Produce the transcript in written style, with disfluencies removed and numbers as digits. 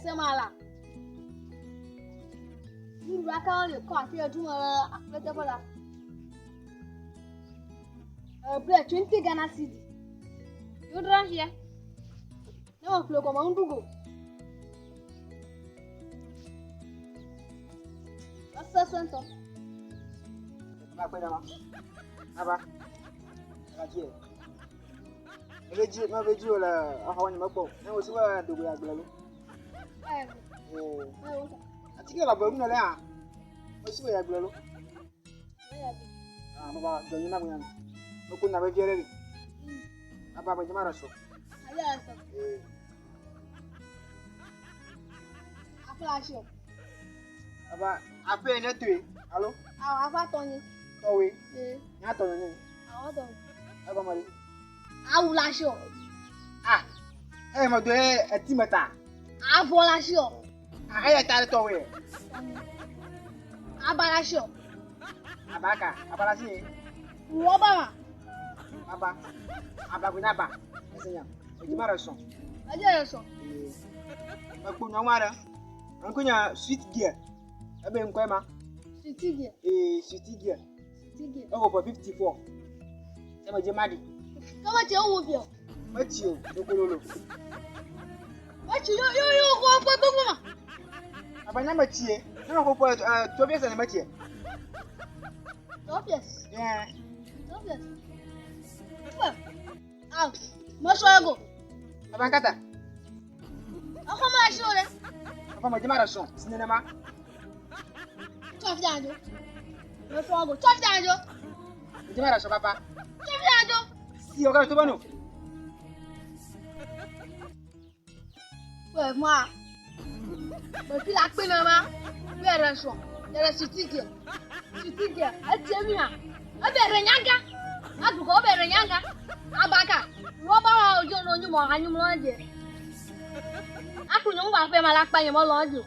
semala. Ni raka le ko ati edu mo afete bola. Ble 20 Ghana cedi. You drink here. No flo ko ma ndugo. Asa santo. Ma kwenda ma. Aba. Akie. Beji wala ahawani mako. Na wosiba ndugo ya glalo. Atike la boru na le a. Wosiba ya glalo. Baba jonyi na muyana. Oku na be jereri. Aba ba jama raso. Ala so. Afla sho. Aba ape ne tue. Allo? Afa tonyi. Towe. Nya to ni. Awo ton. Aba mari. Awula sho. Ma do etimeta. Avola sho. Ya tare towe. Abala sho. Abaka, abalasi. Robama. Aba. Aba kunaba. Esenya. Ejima raso. Aje sho. Makpo nyawara. Ankunya sweet gear. Ebe nkwema. Sitige. Sweet gear. Sitige. Ogo for 54. Sema je madi. Kama che owo bi o. Machio, okololo. Wachi yo ko po to ma. Abanya machie. Na ko po tobiesa na machie. Obvious. Yeah. Obvious. Ah, maswago. Abankata. Ako ma sho le. Apa ma jema raso. Sinema. Chof janjo. Maswago. Chof janjo. Jema raso papa. Chof janjo. Si o ga to bano. Ouais, moi. Mais puis la peine, maman. Mais elle est elle est sitique. Sitique. Elle tient bien. Elle est renyanga. Elle doit être renyanga. Abaka. Roba, je n'ai pas eu mon animal. Aku nyong ba fe malak pa yemo lojo.